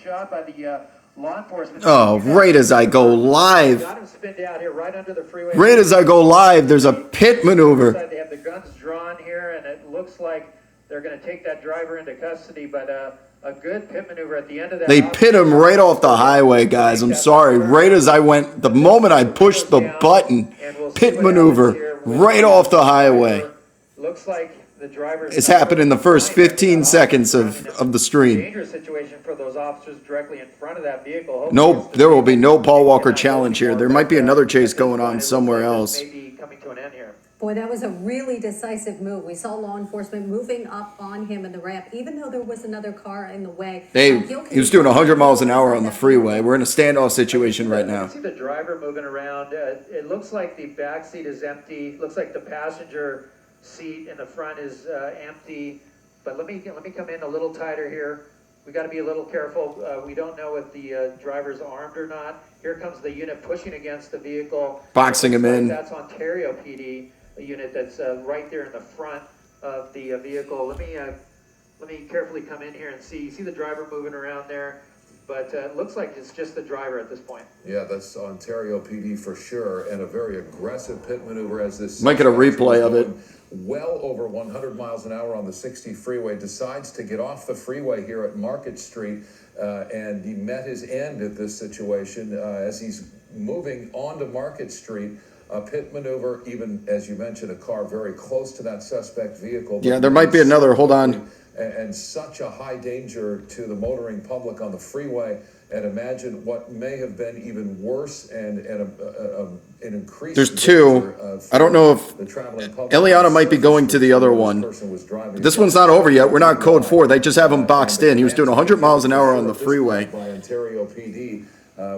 job by the law enforcement. Oh, right as I go live. Got him spinned out here right under the freeway. Right as I go live, there's a pit maneuver. They have the guns drawn here, and it looks like they're going to take that driver into custody, but a good pit maneuver at the end of that. They pit him right off the highway, guys. I'm sorry. Right as I went, the moment I pushed the button, pit maneuver right off the highway. Looks like the driver. It's happened in the first 15 seconds of the stream. Dangerous situation for those officers directly in front of that vehicle. Nope, there will be no Paul Walker challenge here. There might be another chase going on somewhere else. Maybe coming to an end here. Boy, that was a really decisive move. We saw law enforcement moving up on him in the ramp, even though there was another car in the way. He was doing 100 miles an hour on the freeway. We're in a standoff situation right now. You see the driver moving around. It looks like the back seat is empty. Looks like the passenger seat in the front is empty. But let me come in a little tighter here. We got to be a little careful. We don't know if the driver's armed or not. Here comes the unit pushing against the vehicle. Boxing him in. That's Ontario PD, a unit that's right there in the front of the vehicle. Let me carefully come in here and see. You see the driver moving around there, but it looks like it's just the driver at this point. Yeah, that's Ontario PD for sure, and a very aggressive pit maneuver as this. Might get a replay of it. Well over 100 miles an hour on the 60 freeway, decides to get off the freeway here at Market Street, and he met his end at this situation as he's moving onto Market Street. A pit maneuver, even as you mentioned, a car very close to that suspect vehicle. Yeah, there might be another. Hold on. And such a high danger to the motoring public on the freeway. And imagine what may have been even worse and an increased. There's two. I don't know if Eliana might be going to the other one. This one's not over yet. We're not code 4. They just have him boxed in. He was doing 100 miles an hour on the freeway. By Ontario PD,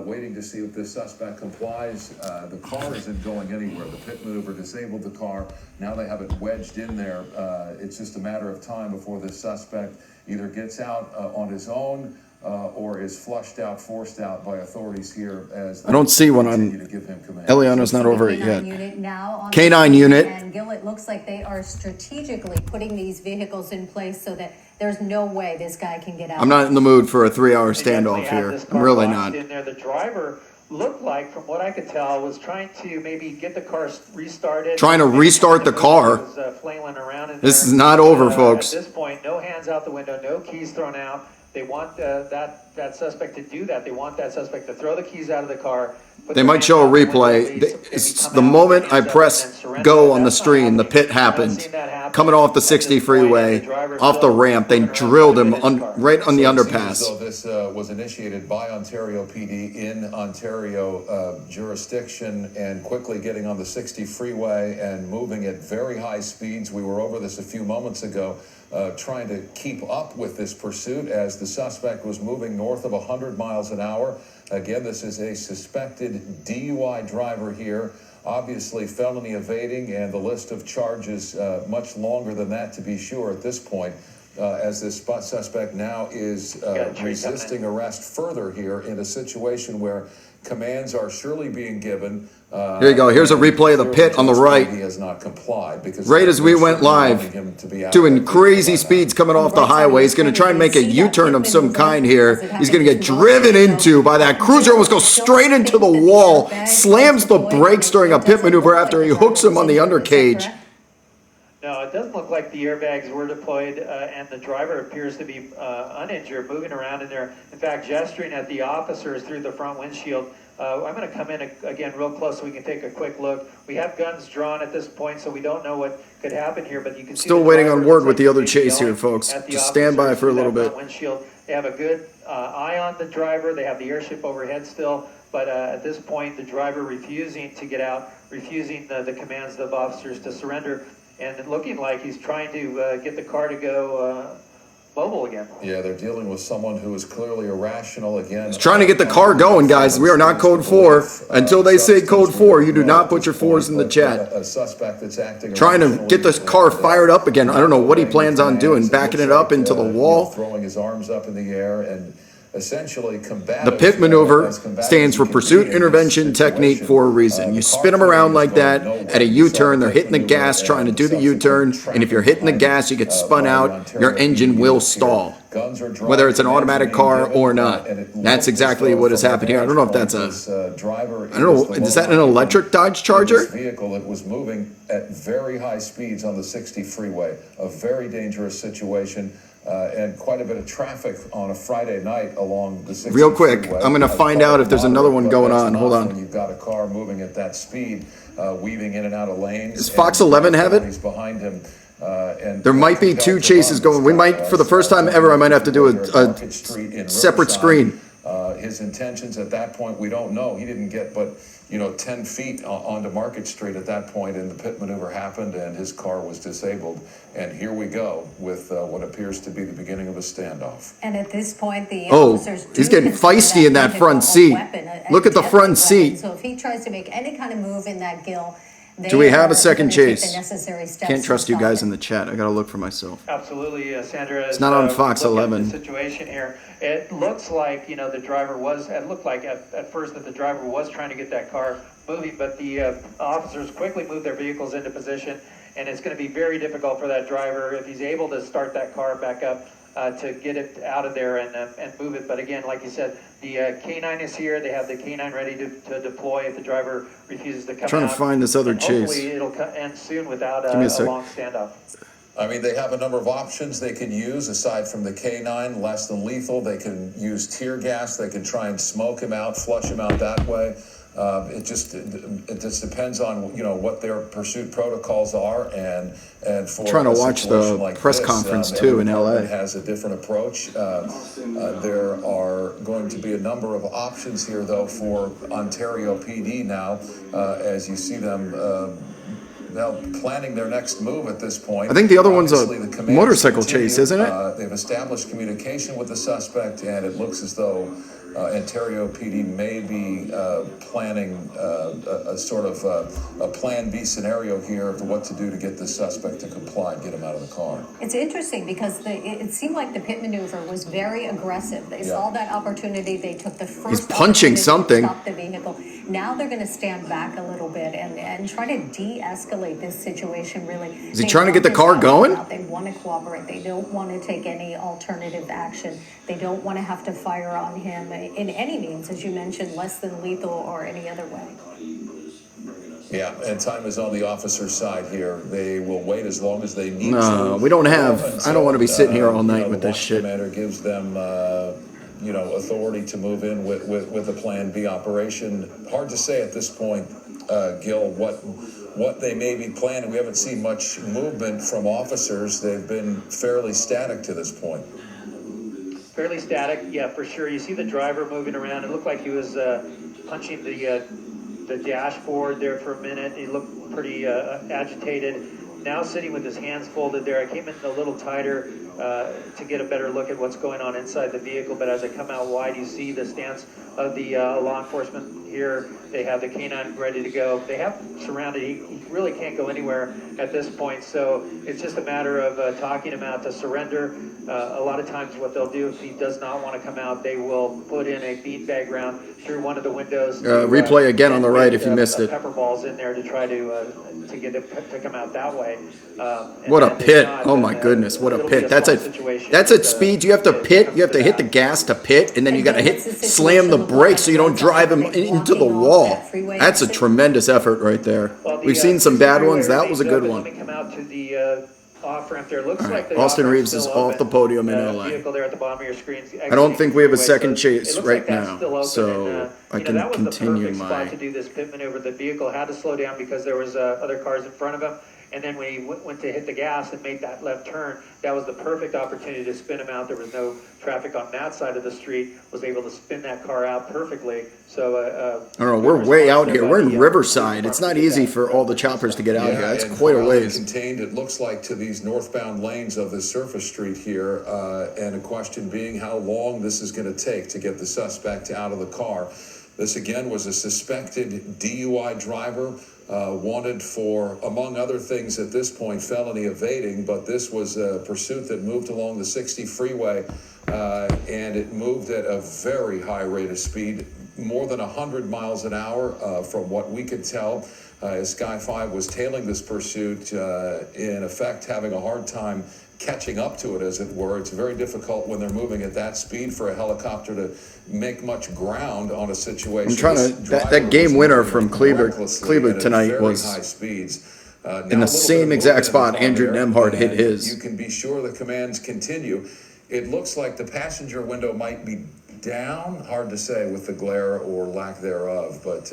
waiting to see if this suspect complies. The car isn't going anywhere. The pit maneuver disabled the car. Now they have it wedged in there. It's just a matter of time before this suspect either gets out on his own or is flushed out, forced out by authorities here. As I don't see one on. Eliana's not over it yet. K9 unit. And Gil, it looks like they are strategically putting these vehicles in place so that there's no way this guy can get out. I'm not in the mood for a 3-hour standoff here. I'm really not. In there, the driver looked like, from what I could tell, was trying to maybe get the car restarted. Trying to restart the car. Flailing around in this there. is not over, folks. At this point, no hands out the window, no keys thrown out. They want that suspect to do that. They want that suspect to throw the keys out of the car. They might show a replay. It's the moment I press go on the stream, the pit happened. Coming off the 60 freeway, off the ramp, they drilled him right on the underpass. So this was initiated by Ontario PD in Ontario jurisdiction, and quickly getting on the 60 freeway and moving at very high speeds. We were over this a few moments ago. Trying to keep up with this pursuit as the suspect was moving north of 100 miles an hour. Again, this is a suspected DUI driver here, obviously felony evading, and the list of charges much longer than that, to be sure, at this point, as this suspect now is resisting arrest further here in a situation where commands are surely being given. Here you go. Here's a replay of the pit on the right. He has not complied because right as we went live, doing crazy speeds coming off the highway. He's going to try and make a U-turn of some kind here. He's going to get driven into by that cruiser. Almost goes straight into the wall. Slams the brakes during a pit maneuver after he hooks him on the undercage. No, it doesn't look like the airbags were deployed, and the driver appears to be uninjured, moving around in there. In fact, gesturing at the officers through the front windshield. I'm going to come in again real close so we can take a quick look. We have guns drawn at this point, so we don't know what could happen here, but you can see still waiting on word with the other chase here, folks. Just stand by for a little bit. Windshield. They have a good eye on the driver. They have the airship overhead still, but at this point, the driver refusing to get out, refusing the commands of officers to surrender, and looking like he's trying to get the car to go mobile again. Yeah, they're dealing with someone who is clearly irrational again. He's trying to get the car going, guys. We are not code 4. Until they say code 4, you do not put your 4s in the chat. A suspect that's acting trying to get this car fired up again. I don't know what he plans on doing, backing it up into the wall. Throwing his arms up in the air and essentially combative. The pit maneuver as combative stands as for you can pursuit be in intervention this technique situation. for a reason. You The spin them car around is like going that nowhere. at a You saw U-turn. the They're pit hitting the maneuver gas, trying to and do the subsequent U-turn. And if you're hitting the traffic gas, you get spun by the out. Ontario Your engine PD will units here. stall. Guns are drawn, Whether it's an commands automatic are being car given, or not. and it That's looked as exactly though what has from a happened here. I don't know if that's vantage a... point, this driver I don't know, is that an electric Dodge Charger? This vehicle that was moving at very high speeds on the 60 freeway, a very dangerous situation, and quite a bit of traffic on a Friday night along the 60 Real quick, freeway. I'm gonna find out if there's another one going on. Hold on. When you've got a car moving at that speed, weaving in and out of lanes. Does Fox 11 have it? He's behind him. And There might be two chases going. We might, for the first time ever, I might have to do a separate screen. His intentions at that point, we don't know. He didn't get but 10 feet onto Market Street at that point, and the pit maneuver happened, and his car was disabled. And here we go with what appears to be the beginning of a standoff. And at this point, the Oh, officers he's do getting consider feisty in that vehicle front a seat. weapon, a Look at the deadly front weapon. seat. So if he tries to make any kind of move in that gill, they Do we have are a second gonna take chase? the necessary steps Can't to trust you stop guys it. in the chat. I gotta look for myself. Absolutely, Sandra. It's not on Fox look at 11. The situation here. It looks like the driver was. It looked like at first that the driver was trying to get that car moving, but the officers quickly moved their vehicles into position, and it's going to be very difficult for that driver if he's able to start that car back up to get it out of there and move it. But again, like you said, the K9 is here. They have the K9 ready to deploy if the driver refuses to come out. Trying to find this other And chase. hopefully it'll end soon without Give me a a sec. long standoff. I mean, they have a number of options they can use aside from the K9, less than lethal. They can use tear gas. They can try and smoke him out, flush him out that way. It just depends on what their pursuit protocols are, and for Trying to a watch situation the like press this, conference, every too, in department LA. has a different approach. There are going to be a number of options here, though, for Ontario PD now, as you see them. Now planning their next move at this point. I think the other one's a Obviously, the commands motorcycle continue. chase, isn't it? They've established communication with the suspect, and it looks as though Ontario PD may be planning a sort of a Plan B scenario here of what to do to get the suspect to comply and get him out of the car. It's interesting because it seemed like the pit maneuver was very aggressive. They saw that opportunity. They took the first. He's punching opportunity to something. Stop the vehicle. Now they're going to stand back a little bit and try to de-escalate this situation. Really, Is he trying to get the car going? They want to cooperate. They don't want to take any alternative action. They don't want to have to fire on him in any means, as you mentioned, less than lethal or any other way. Yeah, and time is on the officer's side here. They will wait as long as they need to. No, we don't have. I don't want to be sitting here all night with the this watch shit. commander gives them, authority to move in with a Plan B operation. Hard to say at this point, Gil, what they may be planning. We haven't seen much movement from officers. They've been fairly static to this point. Fairly static, yeah, for sure. You see the driver moving around. It looked like he was punching the dashboard there for a minute. He looked pretty agitated. Now sitting with his hands folded there. I came in a little tighter to get a better look at what's going on inside the vehicle. But as I come out wide, you see the stance of the law enforcement here. They have the K9 ready to go. They have surrounded. He really can't go anywhere at this point. So it's just a matter of talking him out to surrender. A lot of times what they'll do if he does not want to come out, they will put in a beanbag round through one of the windows. Replay again on the right if you missed it. Pepper balls in there to try to get him to come out that way. What a pit. Oh my goodness, what a pit. That's at speed. You have to pit. You have to hit the gas to pit, and then you got to slam the brakes so you don't drive him into the wall. That's a tremendous effort right there. We've seen some bad ones. That was a good one. Let me come out to the off ramp there. Looks like the Austin off-ramp's Reeves is still off the open. podium in LA. Vehicle there at the bottom of your screen. I don't think we have a So second it chase looks right like that's now, still open, so and, I can that was the continue perfect my... spot to do this pit maneuver. The vehicle had to slow down because there was other cars in front of him. And then when he went to hit the gas and made that left turn, that was the perfect opportunity to spin him out. There was no traffic on that side of the street. Was able to spin that car out perfectly. So I don't know. We're way out here. We're in Riverside. It's not easy for all the choppers to get out here. It's quite a ways. Contained, it looks like, to these northbound lanes of this surface street here, and a question being how long this is going to take to get the suspect out of the car. This again was a suspected DUI driver. Wanted for, among other things at this point, felony evading, but this was a pursuit that moved along the 60 freeway and it moved at a very high rate of speed, more than 100 miles an hour from what we could tell. As Sky 5 was tailing this pursuit, in effect having a hard time catching up to it, as it were. It's very difficult when they're moving at that speed for a helicopter to make much ground on a situation. I'm trying to, that game winner from Cleveland tonight was high speeds. in the same exact spot Andrew Nemhard hit his. You can be sure the commands continue. It looks like the passenger window might be down, hard to say with the glare or lack thereof, but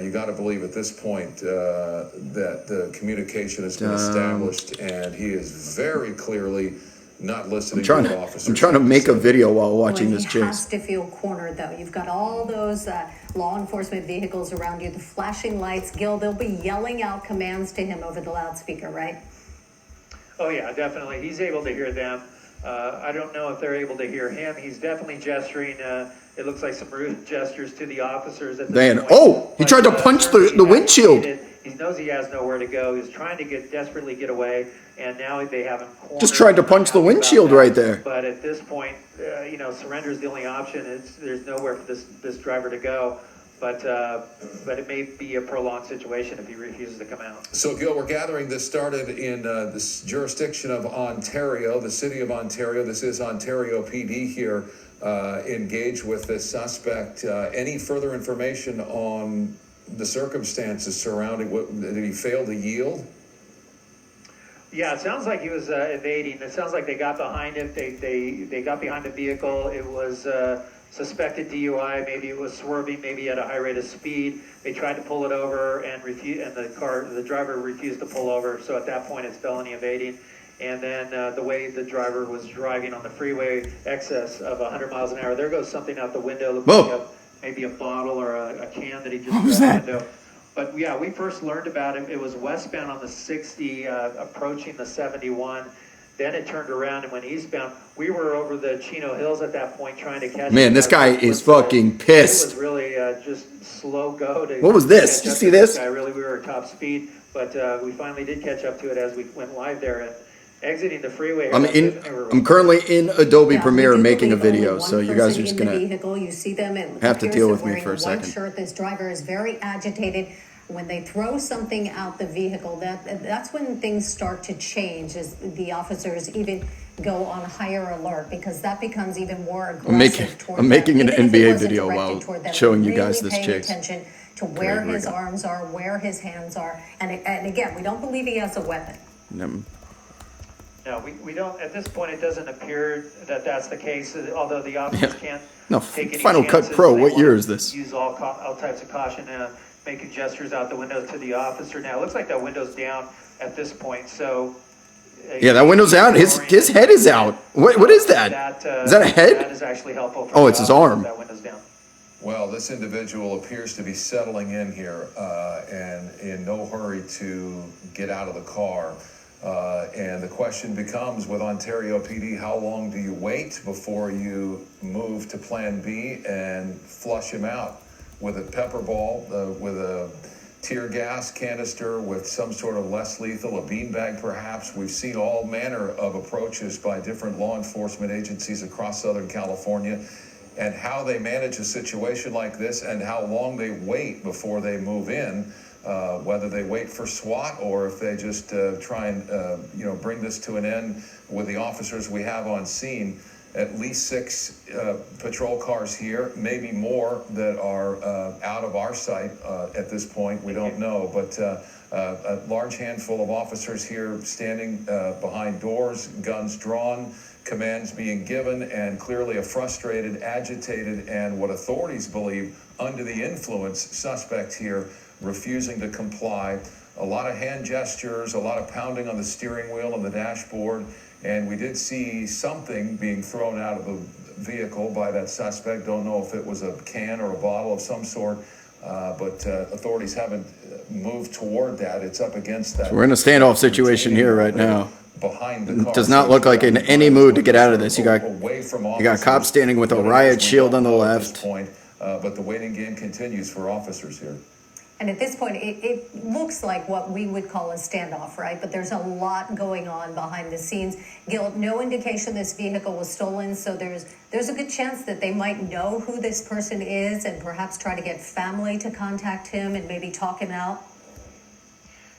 you got to believe at this point that the communication has been established, and he is very clearly not listening to what officers. I'm trying to make a video while watching this chase. He has to feel cornered, though. You've got all those law enforcement vehicles around you, the flashing lights. Gil, they'll be yelling out commands to him over the loudspeaker, right? Oh yeah, definitely. He's able to hear them. I don't know if they're able to hear him. He's definitely gesturing. It looks like some rude gestures to the officers at this point. Oh, he tried to punch the windshield. He knows he has nowhere to go. He's trying to desperately get away, and now they have him cornered. Just tried to punch the windshield right there. But at this point, surrender is the only option. There's nowhere for this driver to go. But it may be a prolonged situation if he refuses to come out. So, Gil, we're gathering this started in this jurisdiction of Ontario, the city of Ontario. This is Ontario PD here, engaged with this suspect. Any further information on the circumstances surrounding did he fail to yield? Yeah, it sounds like he was evading. It sounds like they got behind him. They got behind the vehicle. It was suspected DUI. Maybe it was swerving. Maybe at a high rate of speed. They tried to pull it over and the driver refused to pull over. So at that point, it's felony evading. And then the way the driver was driving on the freeway, excess of 100 miles an hour. There goes something out the window. Looks like maybe a bottle or a can that he just threw out the window. But yeah, we first learned about him. It was westbound on the 60, approaching the 71. Then it turned around and went eastbound. We were over the Chino Hills at that point trying to catch him. Man, this guy is fucking pissed. It was really just slow go. What was this? Did you see this? Really, we were at top speed, but we finally did catch up to it as we went live there. And exiting the freeway. I'm currently in Adobe Premiere making a video, so you guys are just gonna have to deal with me for a second. Shirt. This driver is very agitated. When they throw something out the vehicle, that's when things start to change, as the officers even go on higher alert, because that becomes even more aggressive. I'm making an NBA video while showing you guys this chase. Attention to where his arms are, where his hands are, and again, we don't believe he has a weapon. No, we don't. At this point, it doesn't appear that that's the case. Although the officers can't take any Final Cut chances. Pro. What year is this? Use all types of caution, making gestures out the window to the officer. Now it looks like that window's down at this point. So yeah, that window's out. His head is out. What is that? Is that a head? That is actually helpful. Oh, it's his arm. That window's down. Well, this individual appears to be settling in here and in no hurry to get out of the car. And the question becomes, with Ontario PD, how long do you wait before you move to plan B and flush him out with a pepper ball, with a tear gas canister, with some sort of less lethal, a beanbag perhaps? We've seen all manner of approaches by different law enforcement agencies across Southern California, and how they manage a situation like this and how long they wait before they move in, whether they wait for SWAT or if they just try and bring this to an end with the officers we have on scene. At least 6 patrol cars here, maybe more that are out of our sight at this point. We don't know, but a large handful of officers here standing behind doors, guns drawn, commands being given, and clearly a frustrated, agitated, and what authorities believe under the influence suspect here, refusing to comply. A lot of hand gestures, a lot of pounding on the steering wheel and the dashboard. And we did see something being thrown out of the vehicle by that suspect. Don't know if it was a can or a bottle of some sort, but authorities haven't moved toward that. It's up against that. So we're in a standoff situation here right now. Behind the car. Does not look like in any mood to get out of this. You got cops standing with a riot shield on the left. But the waiting game continues for officers here. And at this point, it looks like what we would call a standoff, right? But there's a lot going on behind the scenes. Gil, no indication this vehicle was stolen, so there's a good chance that they might know who this person is and perhaps try to get family to contact him and maybe talk him out.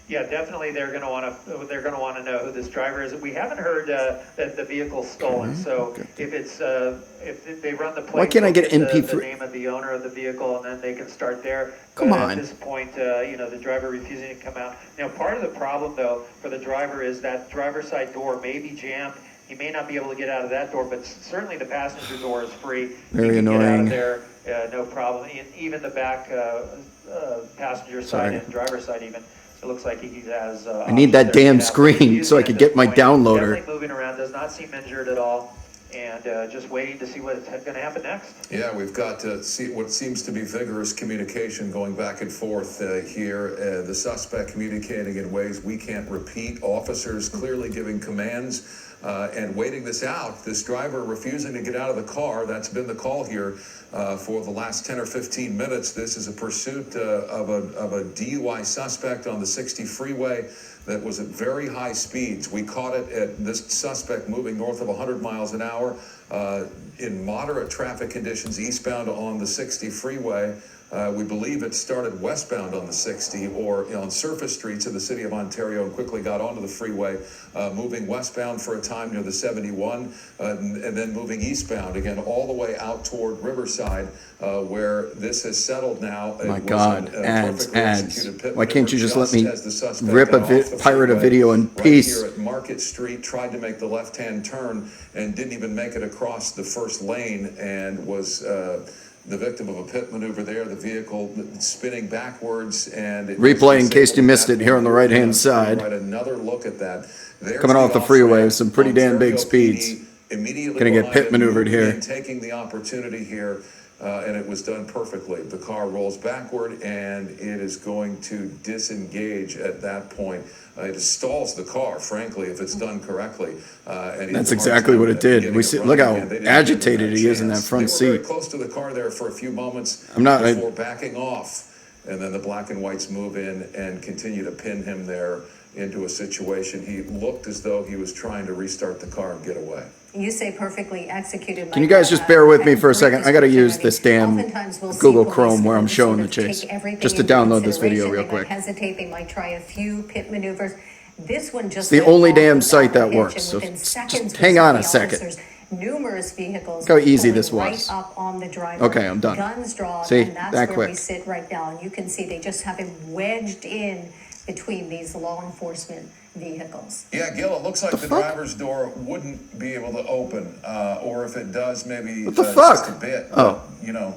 Yeah, definitely. They're going to want to know who this driver is. We haven't heard that the vehicle's stolen. So if it's if they run the plate, why can't I get MP3? The name of the owner of the vehicle, and then they can start there. Come but on. At this point, the driver refusing to come out. Now, part of the problem though for the driver is that driver's side door may be jammed. He may not be able to get out of that door, but certainly the passenger door is free. Very he can annoying. Get out of there, no problem. Even the back passenger side and driver's side even. It looks like he has. I need that damn screen so I could get my downloader. Definitely moving around, does not seem injured at all, and just waiting to see what's going to happen next. Yeah, we've got to see what seems to be vigorous communication going back and forth here. The suspect communicating in ways we can't repeat. Officers clearly giving commands and waiting this out. This driver refusing to get out of the car. That's been the call here for the last 10 or 15 minutes. This is a pursuit of a DUI suspect on the 60 freeway that was at very high speeds. We caught it at this suspect moving north of 100 miles an hour in moderate traffic conditions eastbound on the 60 freeway. We believe it started westbound on the 60 or on surface streets in the city of Ontario and quickly got onto the freeway, moving westbound for a time near the 71 and then moving eastbound again all the way out toward Riverside where this has settled now. My God, ads. Why can't you just let me rip pirate a video in peace? Right here at Market Street, tried to make the left-hand turn and didn't even make it across the first lane and was the victim of a pit maneuver there, the vehicle spinning backwards and replay in case you missed it here on the right-hand side. Right, another look at that. There's coming off the freeway with some pretty damn big Ontario speeds. PD immediately Gonna get pit maneuvered here. and taking the opportunity here, and it was done perfectly. The car rolls backward and it is going to disengage at that point. It stalls the car, frankly, if it's done correctly. And that's exactly what it did. We see, look how agitated he is in that front seat. Very close to the car there for a few moments before backing off. And then the black and whites move in and continue to pin him there into a situation. He looked as though he was trying to restart the car and get away. You say perfectly executed. Can you guys just bear with me for a second? I got to use this damn Google Chrome where I'm showing the chase, just to download this video real quick. They might hesitate. They might try a few pit maneuvers. This one just. It's the only damn site that works. So just hang on a second. Numerous vehicles. Look how easy this was. Right up on the driver. Okay, I'm done. Guns drawn. See, and that's that where quick. we sit right now, and you can see they just have him wedged in between these law enforcement vehicles. Yeah, Gil, it looks like the driver's door wouldn't be able to open, or if it does, maybe just a bit. Oh. You know,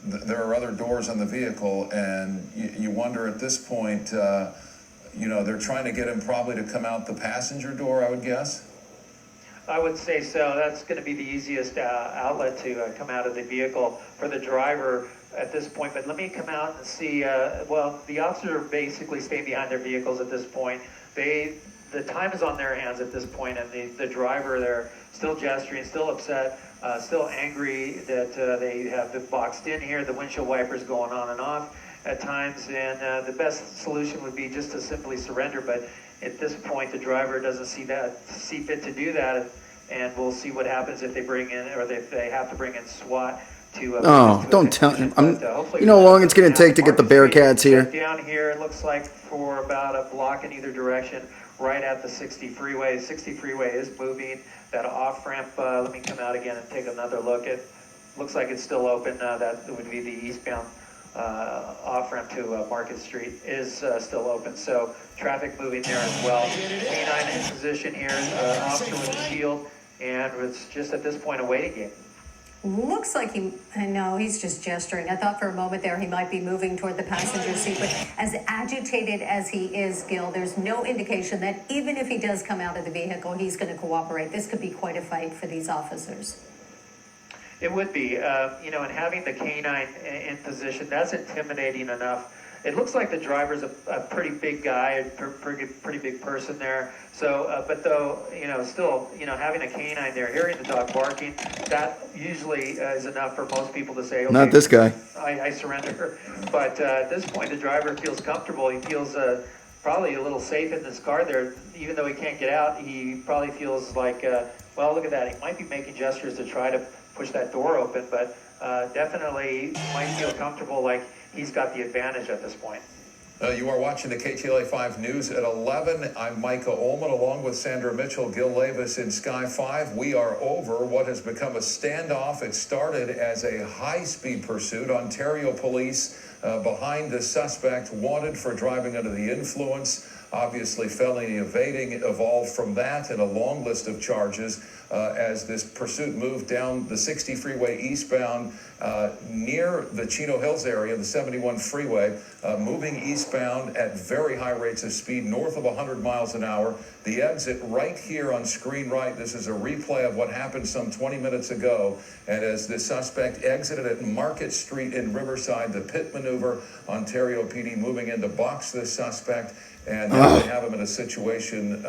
there are other doors on the vehicle, and you wonder at this point, you know, they're trying to get him probably to come out the passenger door, I would guess. I would say so. That's going to be the easiest outlet to come out of the vehicle for the driver at this point. But let me come out and see. Well, the officers are basically staying behind their vehicles at this point. The time is on their hands at this point, and the driver, they're still gesturing, still upset, still angry that they have been boxed in here. The windshield wipers going on and off at times, and the best solution would be just to simply surrender. But at this point, the driver doesn't see fit to do that, and we'll see what happens if they bring in, or if they have to bring in SWAT to. Don't tell him. You know how long it's going to take to get the Bearcats here? Down here, it looks like for about a block in either direction, right at the 60 freeway. 60 freeway is moving. That off ramp. Let me come out again and take another look. It looks like it's still open. That would be the eastbound off ramp to Market Street is still open. So traffic moving there as well. K9 in position here, officer with the shield, and it's just at this point a waiting game. Looks like he's just gesturing. I thought for a moment there he might be moving toward the passenger seat, but as agitated as he is, Gil, there's no indication that even if he does come out of the vehicle, he's going to cooperate. This could be quite a fight for these officers. It would be, and having the K9 in position, that's intimidating enough It looks like the driver's a pretty big guy, pretty big person there. So, but though, still, having a canine there, hearing the dog barking, that usually is enough for most people to say, okay, Not this guy. I surrender. But at this point, the driver feels comfortable. He feels probably a little safe in this car there. Even though he can't get out, he probably feels like, well, look at that. He might be making gestures to try to push that door open, but definitely might feel comfortable like he's got the advantage at this point. You are watching the KTLA 5 News at 11. I'm Micah Ullman along with Sandra Mitchell, Gil Levis in Sky 5. We are over what has become a standoff. It started as a high-speed pursuit. Ontario police behind the suspect wanted for driving under the influence. Obviously, felony evading evolved from that, and a long list of charges as this pursuit moved down the 60 freeway eastbound near the Chino Hills area, the 71 freeway, moving eastbound at very high rates of speed, north of 100 miles an hour. The exit right here on screen right. This is a replay of what happened some 20 minutes ago. And as the suspect exited at Market Street in Riverside, the pit maneuver, Ontario PD moving in to box this suspect. And now they have him in a situation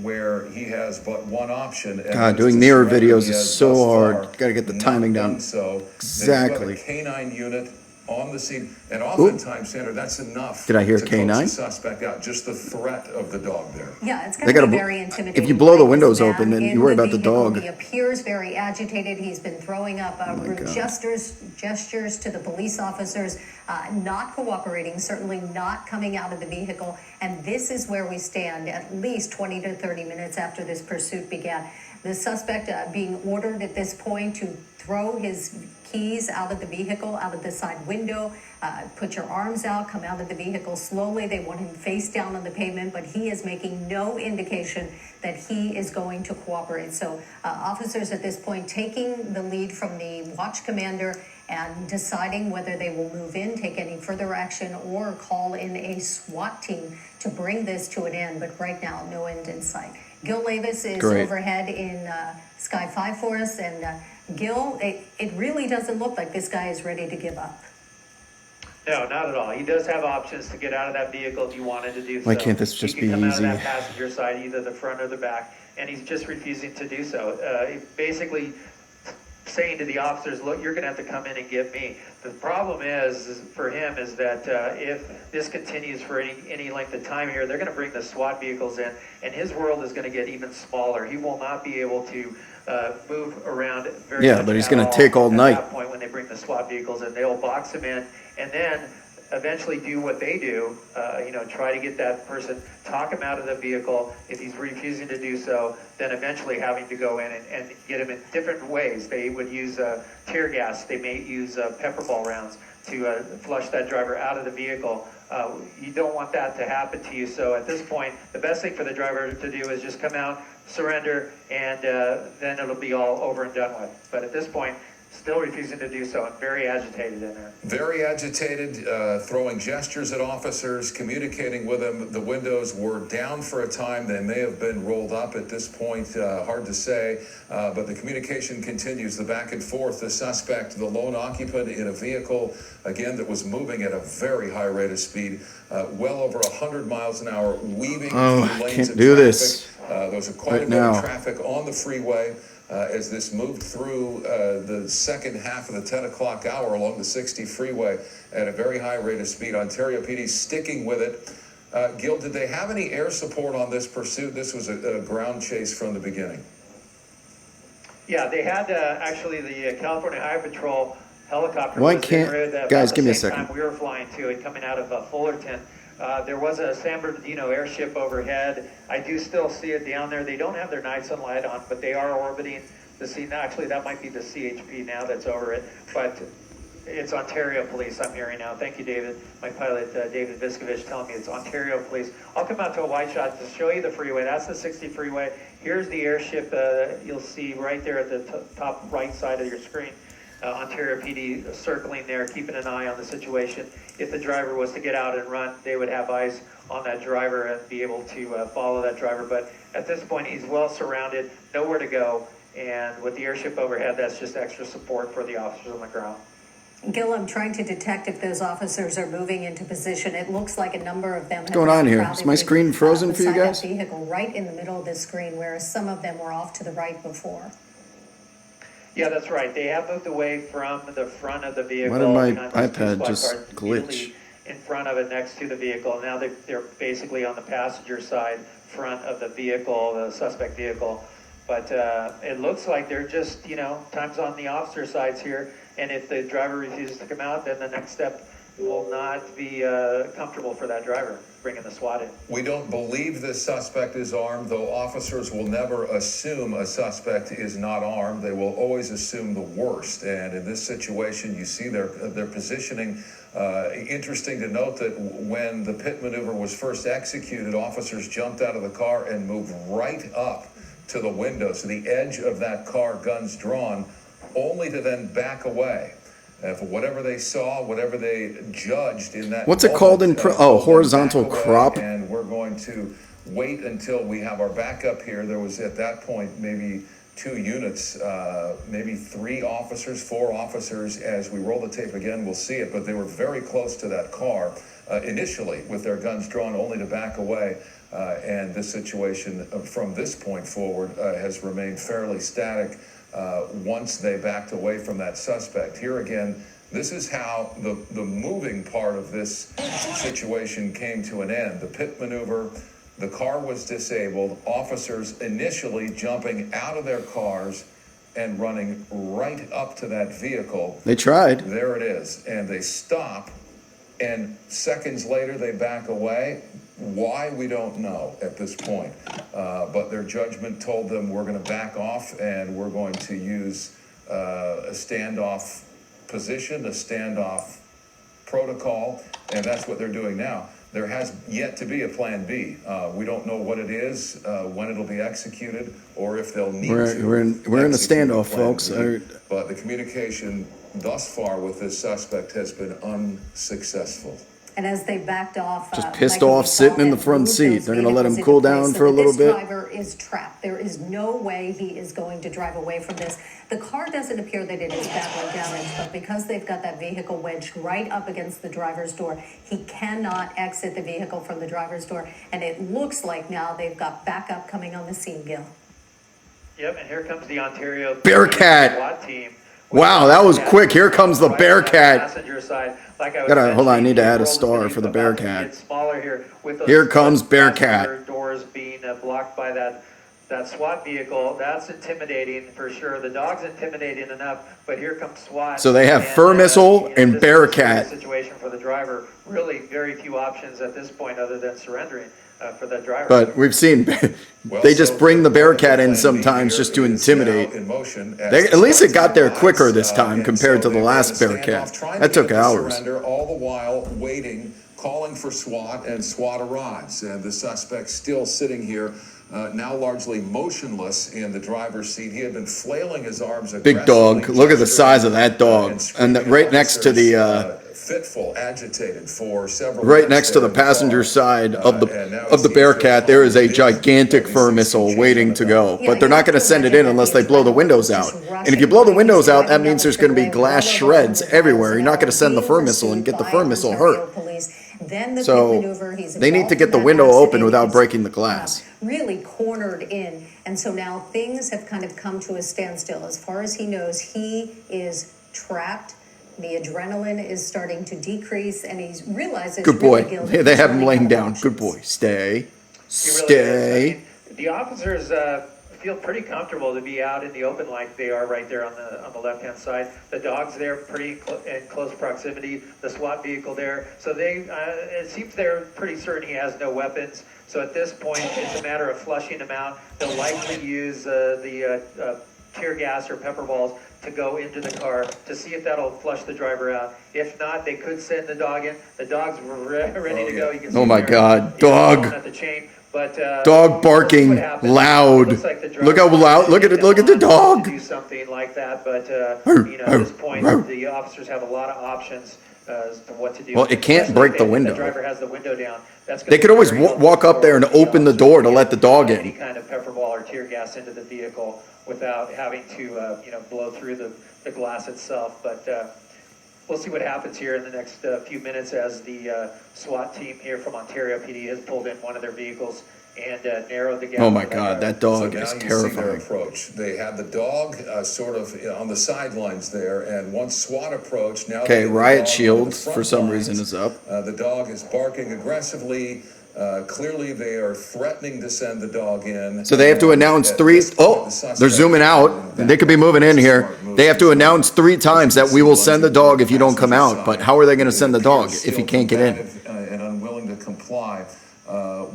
where he has but one option. And God, doing nearer videos is so hard. Got to get the timing down. So exactly. A canine unit on the scene, and oftentimes, Sandra, that's enough. Did I hear to canine? coax the suspect out. Just the threat of the dog there. Yeah, it's going to be very intimidating. If you blow the windows open, then you worry about the dog. He appears very agitated. He's been throwing up rude gestures to the police officers, not cooperating, certainly not coming out of the vehicle. And this is where we stand at least 20 to 30 minutes after this pursuit began. The suspect being ordered at this point to throw his keys out of the vehicle, out of the side window, put your arms out, come out of the vehicle slowly. They want him face down on the pavement, but he is making no indication that he is going to cooperate. So officers at this point taking the lead from the watch commander and deciding whether they will move in, take any further action, or call in a SWAT team to bring this to an end. But right now, no end in sight. Gil Levis is overhead in Sky 5 for us, and Gil, it really doesn't look like this guy is ready to give up. No, not at all. He does have options to get out of that vehicle if he wanted to do so. Why can't this just be easy? He can come out of that easy? passenger side, either the front or the back, and he's just refusing to do so. Basically saying to the officers, look, you're going to have to come in and get me. The problem is for him is that if this continues for any length of time here, they're going to bring the SWAT vehicles in, and his world is going to get even smaller. He will not be able to move around very much but he's going to take all night. At that point when they bring the SWAT vehicles in, they'll box him in, and then eventually do what they do, try to get that person, talk him out of the vehicle. If he's refusing to do so, then eventually having to go in and get him in different ways. They would use tear gas. They may use pepper ball rounds to flush that driver out of the vehicle. You don't want that to happen to you. So at this point, the best thing for the driver to do is just come out, surrender, and then it'll be all over and done with. But at this point, still refusing to do so and very agitated in there. Very agitated, throwing gestures at officers, communicating with them. The windows were down for a time. They may have been rolled up at this point, hard to say, but the communication continues, the back and forth. The suspect, the lone occupant in a vehicle, again, that was moving at a very high rate of speed, well over 100 miles an hour, weaving through lanes of traffic. There was quite a bit of traffic on the freeway. As this moved through the second half of the 10 o'clock hour along the 60 freeway at a very high rate of speed. Ontario PD sticking with it. Gil, did they have any air support on this pursuit? This was a ground chase from the beginning. Yeah, they had actually the California Highway Patrol helicopter. Why can't, guys, give me a second. We were flying to it, coming out of Fullerton. There was a San Bernardino airship overhead. I do still see it down there. They don't have their night sunlight on, but they are orbiting the scene. Actually, that might be the CHP now that's over it, but it's Ontario Police I'm hearing now. Thank you, David. My pilot, David Viscovich, telling me it's Ontario Police. I'll come out to a wide shot to show you the freeway. That's the 60 freeway. Here's the airship you'll see right there at the top right side of your screen. Ontario PD circling there, keeping an eye on the situation. If the driver was to get out and run, they would have eyes on that driver and be able to follow that driver. But at this point, he's well surrounded, nowhere to go. And with the airship overhead, that's just extra support for the officers on the ground. Gil, I'm trying to detect if those officers are moving into position. It looks like a number of them. What's going on here? Is my screen frozen for you guys? That vehicle right in the middle of the screen, whereas some of them were off to the right before. Yeah, that's right. They have moved away from the front of the vehicle. Why did my behind those two iPad squad just cars, glitch? immediately in front of it, next to the vehicle. Now they're basically on the passenger side, front of the vehicle, the suspect vehicle. But it looks like they're just, time's on the officer sides here. And if the driver refuses to come out, then the next step will not be comfortable for that driver, bringing the SWAT in. We don't believe this suspect is armed, though officers will never assume a suspect is not armed. They will always assume the worst. And in this situation, you see their positioning. Interesting to note that when the pit maneuver was first executed, officers jumped out of the car and moved right up to the window, to the edge of that car, guns drawn, only to then back away. For whatever they saw, whatever they judged in that What's it called in horizontal crop? And we're going to wait until we have our backup here. There was at that point maybe 2 units, maybe 3 officers, 4 officers. As we roll the tape again, we'll see it, but they were very close to that car initially with their guns drawn, only to back away. And this situation from this point forward has remained fairly static once they backed away from that suspect. Here again, this is how the moving part of this situation came to an end. The pit maneuver, the car was disabled, officers initially jumping out of their cars and running right up to that vehicle. They tried. There it is. And they stop, and seconds later they back away. Why, we don't know at this point. But their judgment told them, we're going to back off and we're going to use a standoff position, a standoff protocol, and that's what they're doing now. There has yet to be a plan B. We don't know what it is, when it'll be executed, or if they'll need to. We're in a standoff, folks. But the communication thus far with this suspect has been unsuccessful. And as they backed off, just pissed off, sitting in the front seat. They're going to let him cool down for a little bit. This driver is trapped. There is no way he is going to drive away from this. The car doesn't appear that it is badly damaged, but because they've got that vehicle wedged right up against the driver's door, he cannot exit the vehicle from the driver's door. And it looks like now they've got backup coming on the scene, Gil. Yep, and here comes the Ontario Bearcat. SWAT team. Wow, that was quick. Here comes the Bearcat. Passenger side. Like Hold on, I need to add a star for the Bearcat. Smaller here, with those Here comes Bearcat. Doors being blocked by that SWAT vehicle. That's intimidating for sure. The dog's intimidating enough, but here comes SWAT. So they have fur missile and Bearcat. Situation for the driver. Really, very few options at this point other than surrendering for that driver. But we've seen they just bring the Bearcat in sometimes just to intimidate. At least it got there quicker this time compared to the last Bearcat. That took hours. All the while waiting, calling for SWAT, and SWAT arrives. And the suspect still sitting here, now largely motionless in the driver's seat. He had been flailing his arms aggressively. Big dog. Look at the size of that dog. And right next to the fitful, agitated for several. Right next to the passenger side of the Bearcat, there is a gigantic fur missile waiting to go. But they're not going to send it in unless they blow the windows out. And if you blow the windows out, that means there's going to be glass shreds everywhere. You're not going to send the fur missile and get the fur missile hurt. So they need to get the window open without breaking the glass. Really cornered in. And so now things have kind of come to a standstill. As far as he knows, he is trapped. The adrenaline is starting to decrease, and he realizes. Good boy. Really They have him laying down. Good boy. Stay. Stay. I mean, the officers feel pretty comfortable to be out in the open like they are right there on the left-hand side. The dog's there pretty in close proximity. The SWAT vehicle there. So it seems they're pretty certain he has no weapons. So at this point, it's a matter of flushing him out. They'll likely use the tear gas or pepper balls to go into the car to see if that'll flush the driver out. If not, they could send the dog in. The dog's ready to go. You can see my God, dog! At the chain, but dog barking loud. Look how loud! Look at it! Look at the dog! Do something like that, but at this point, the officers have a lot of options as to what to do. Well, it can't break the window. The driver has the window down. They could always walk up there and open the door to let the dog in. Any kind of pepper ball or tear gas into the vehicle without having to blow through the glass itself. But we'll see what happens here in the next few minutes as the SWAT team here from Ontario PD has pulled in one of their vehicles and narrowed the gap. Oh my God, that dog So now is you see their terrifying. approach. They had the dog sort of on the sidelines there, and once SWAT approached, now Okay, they get the riot dog shield onto the front for some lines. reason is up. The dog is barking aggressively. Clearly, they are threatening to send the dog in. So they have to announce At three. this point, Oh, the suspect they're zooming out. back They could be up. moving in It's a here. smart move. They have to He's announce moving. 3 times that we will send the dog if you don't come out. But how are they going to send the dog if he can't get in? And unwilling to comply.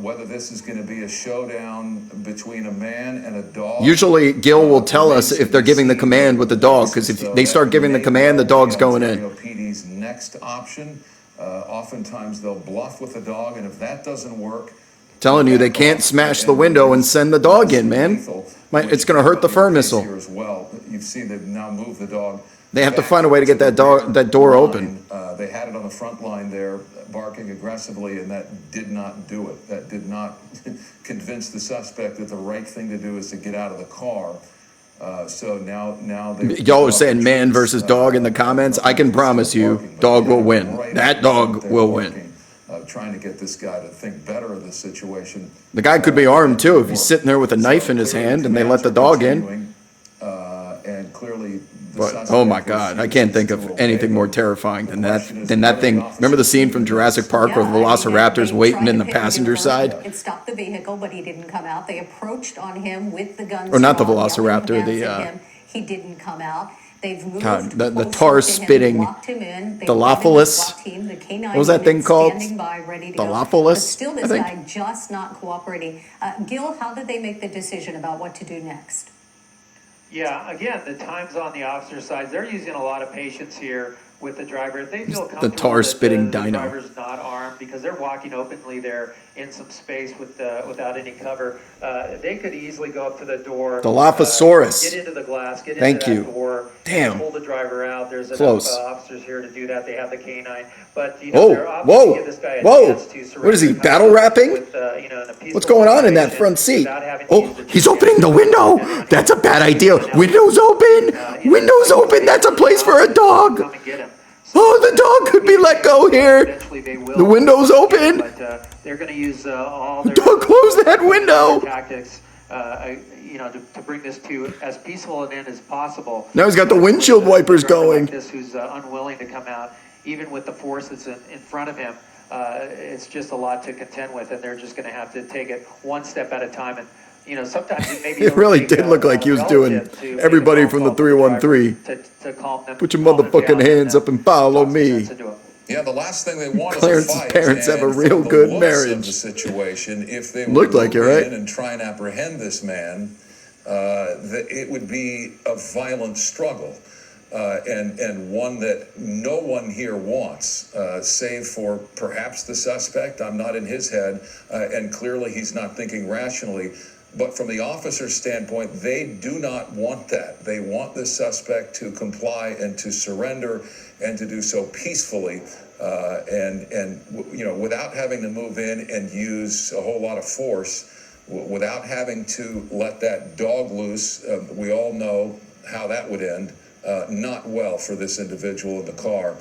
Whether this is going to be a showdown between a man and a dog. Usually, Gil will tell us if they're giving the command with the dog, because if they start giving the command, the dog's going in. Ontario PD's next option. Oftentimes they'll bluff with the dog, and if that doesn't work, Telling you they can't smash the window and send the dog in, man. It's going to hurt the fur missile. here as well. You see they've now moved the dog. They have to back find a way to get that door open. They had it on the front line there, barking aggressively, and that did not do it. That did not convince the suspect that the right thing to do is to get out of the car. So now they. Y'all are saying man versus dog in the comments. I can promise you, dog will win. That dog will win. Trying to get this guy to think better of the situation. The guy could be armed too if he's sitting there with a knife in his hand and they let the dog in. And clearly, But oh my God, I can't think of anything more terrifying than that thing. Remember the scene from Jurassic Park where the Velociraptor's waiting in the passenger side? It stopped the vehicle, but he didn't come out. They approached on him with the guns. Or not the drawn, Velociraptor, yelling commands at him. He didn't come out. They've moved God, the closer tar to him, spitting locked him in. They Dilopholis. have the SWAT team, the K9 What was that thing unit called? standing by, ready to go. Dilopholis, But still, I this think. guy just not cooperating. Gil, how did they make the decision about what to do next? Yeah, again, the time's on the officer's side. They're using a lot of patience here with the driver. If they feel comfortable tar-spitting that the dino. driver's not armed because they're walking openly there in some space without any cover, they could easily go up to the door. Dilophosaurus. Get into the glass, get Thank into you. that door. Damn. Pull the driver out. There's Close. enough officers here to do that. They have the K9. But, Whoa, they're obviously give this guy a whoa. chance to surrender. What is he, battle rapping? With, in a peaceful What's going on in that situation front seat? without having to Oh, use the he's GPS. opening the window. That's a bad idea. Windows open. Windows open. That's a place for a dog. Come and get him. Oh, the dog could be let go here. Eventually they will. The window's open. But they're going to use all their Don't close that window. tactics, to bring this to as peaceful an end as possible. Now he's got the windshield wipers A driver going. Like this, who's unwilling to come out, even with the force that's in front of him. It's just a lot to contend with, and they're just going to have to take it one step at a time. And sometimes maybe It really did look like he was doing everybody from the 313. to calm them. Put your motherfucking hands up and follow me. Yeah, the last thing they want Clarence's is a fight. parents have a and real from the good looks marriage. Of the situation, if they Looked were like to it, move right? in and try and apprehend this man, it would be a violent struggle. And one that no one here wants, save for perhaps the suspect. I'm not in his head, and clearly he's not thinking rationally. But from the officer's standpoint, they do not want that. They want the suspect to comply and to surrender and to do so peacefully, without having to move in and use a whole lot of force, without having to let that dog loose. We all know how that would end. Not well for this individual in the car,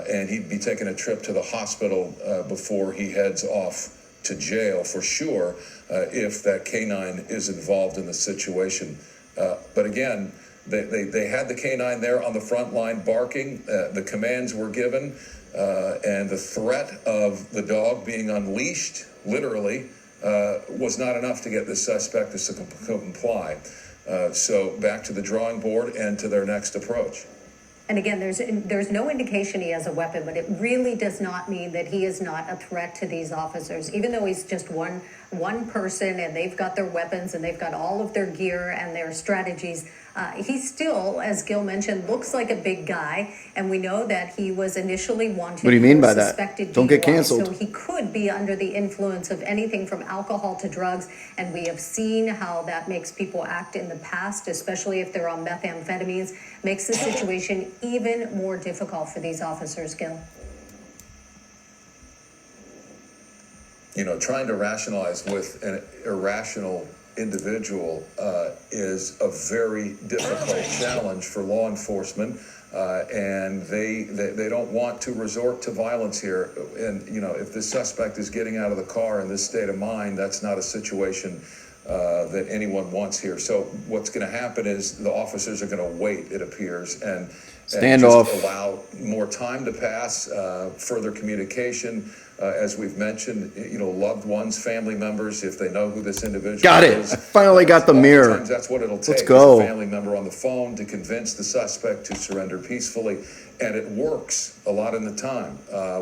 and he'd be taking a trip to the hospital before he heads off to jail for sure if that canine is involved in the situation. But again, they had the canine there on the front line barking. The commands were given, and the threat of the dog being unleashed, literally, was not enough to get the suspect to comply. So back to the drawing board and to their next approach. And again, there's no indication he has a weapon, but it really does not mean that he is not a threat to these officers. Even though he's just one person and they've got their weapons and they've got all of their gear and their strategies, he still, as Gil mentioned, looks like a big guy. And we know that he was initially wanted. What do you mean for by that? suspected Don't get DUI. canceled. So he could be under the influence of anything from alcohol to drugs. And we have seen how that makes people act in the past, especially if they're on methamphetamines, makes the situation even more difficult for these officers, Gil. Trying to rationalize with an irrational individual is a very difficult challenge for law enforcement. And they don't want to resort to violence here. And, you know, if the suspect is getting out of the car in this state of mind, that's not a situation that anyone wants here. So what's going to happen is the officers are going to wait, it appears, and Standoff. just allow more time to pass, further communication. As we've mentioned, you know, loved ones, family members, if they know who this individual Got it. is. I finally got the mirror. Oftentimes that's what it'll take. Let's go. Is a family member on the phone to convince the suspect to surrender peacefully. And it works a lot of the time.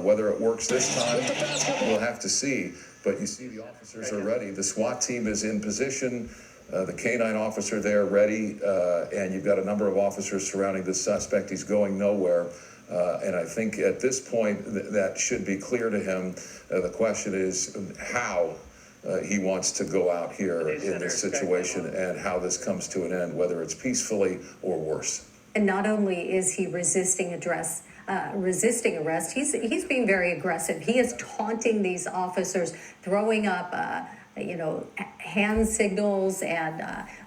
Whether it works this time, we'll have to see. But you see the officers are ready. The SWAT team is in position. The canine officer there ready. And you've got a number of officers surrounding the suspect. He's going nowhere. And I think at this point that should be clear to him. The question is how he wants to go out here in this situation and how this comes to an end, whether it's peacefully or worse. And not only is he resisting arrest, he's being very aggressive. He is taunting these officers, throwing up hand signals, and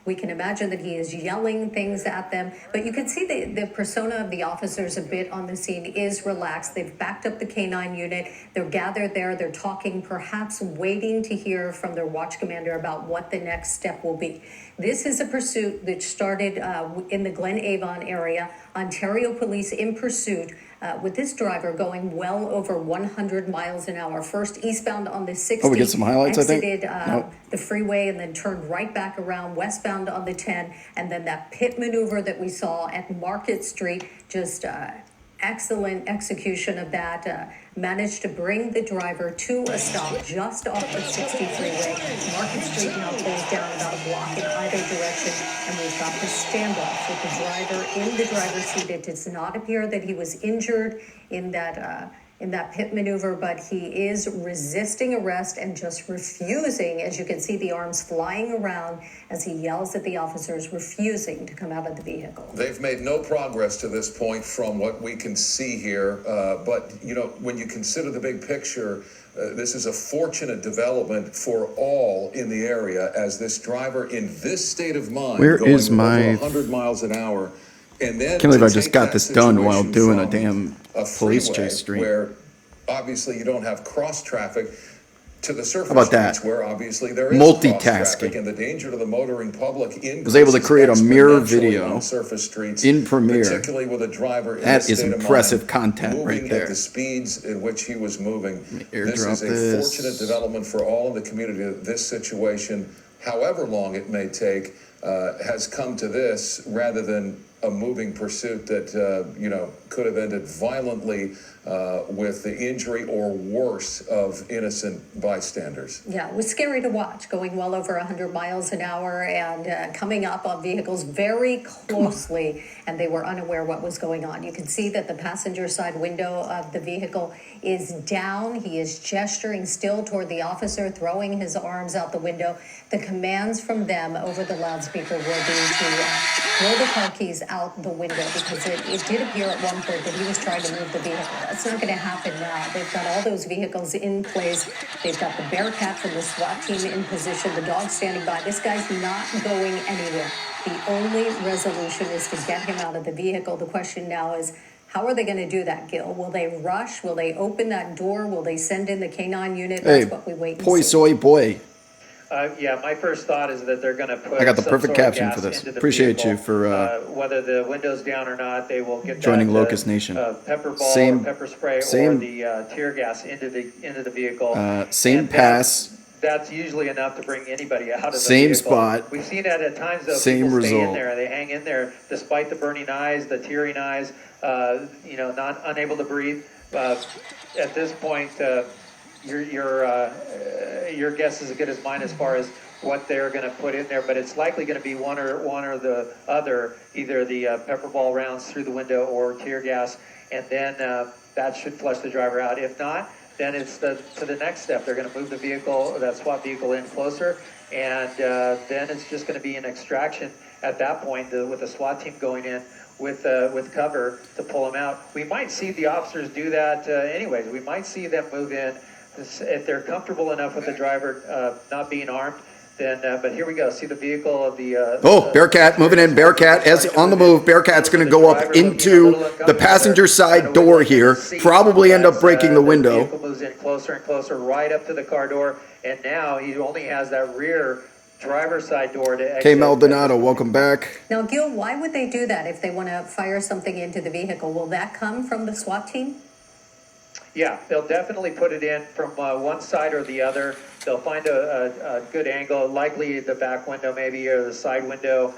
we can imagine that he is yelling things at them. But you can see the persona of the officers a bit on the scene is relaxed. They've backed up the canine unit. They're gathered there. They're talking, perhaps waiting to hear from their watch commander about what the next step will be. This is a pursuit that started in the Glen Avon area. Ontario police in pursuit with this driver going well over 100 miles an hour. First eastbound on the 60. Oh, we get some highlights, exited, I think. Nope. the freeway and then turned right back around westbound on the 10. And then that pit maneuver that we saw at Market Street, just excellent execution of that. Managed to bring the driver to a stop just off the 60 freeway. Market Street now closed down about a block in either direction, and we've got the standoff with the driver in the driver's seat. It does not appear that he was injured in that pit maneuver, but he is resisting arrest and just refusing, as you can see the arms flying around as he yells at the officers, refusing to come out of the vehicle. They've made no progress to this point from what we can see here, but you know, when you consider the big picture, this is a fortunate development for all in the area, as this driver in this state of mind, Where going is my over 100 miles an hour, and then Can't believe to I just take got that this done while situation doing a from damn a police freeway chase street. where obviously you don't have cross traffic, to the surface How about streets that? where obviously there is Multitasking. cross traffic, and the danger to the motoring public Was able to create a mirror exponentially video on surface streets in Premiere. particularly with a driver in That this is state of impressive mind, content moving right there. at the speeds in which he was moving. This airdrop is a this. fortunate development for all in the community that this situation, however long it may take, has come to this rather than a moving pursuit that could have ended violently with the injury or worse of innocent bystanders. Yeah, it was scary to watch, going well over 100 miles an hour and coming up on vehicles very closely, and they were unaware what was going on. You can see that the passenger side window of the vehicle is down. He is gesturing still toward the officer, throwing his arms out the window. The commands from them over the loudspeaker will be to throw the car keys out the window, because it did appear at one point that he was trying to move the vehicle. That's not going to happen now. They've got all those vehicles in place. They've got the Bearcat from the SWAT team in position, the dog standing by. This guy's not going anywhere. The only resolution is to get him out of the vehicle. The question now is, how are they going to do that, Gil? Will they rush? Will they open that door? Will they send in the canine unit? That's what we wait and Poi see. soy boy. Yeah, my first thought is that they're going to put I got the some perfect sort of caption gas for this. into the Appreciate vehicle. you for whether the window's down or not, they will get joining that, Locust Nation. Pepper ball Same- or pepper spray same- or the tear gas into the vehicle. same And pass. That's usually enough to bring anybody out of the Same vehicle. spot. We've seen that at times, though. Same People stay in result. there. They hang in there despite the burning eyes, the tearing eyes, not unable to breathe. At this point, your guess is as good as mine as far as what they're going to put in there, but it's likely going to be one or the other, either the pepper ball rounds through the window or tear gas, and then that should flush the driver out. If not, then it's to the next step. They're going to move the vehicle, that SWAT vehicle, in closer, and then it's just going to be an extraction at that point with the SWAT team going in with cover to pull them out. We might see the officers do that anyways. We might see them move in if they're comfortable enough with the driver not being armed. then, but here we go. See the vehicle of the. Oh, Bearcat moving in. Bearcat is on the move. Bearcat's going to go up into the passenger side door here. Probably end up breaking the window. Vehicle moves in closer and closer, right up to the car door, and now he only has that rear driver's side door to exit. K. Maldonado, welcome back. Now, Gil, why would they do that if they want to fire something into the vehicle? Will that come from the SWAT team? Yeah, they'll definitely put it in from one side or the other. They'll find a good angle, likely the back window maybe, or the side window,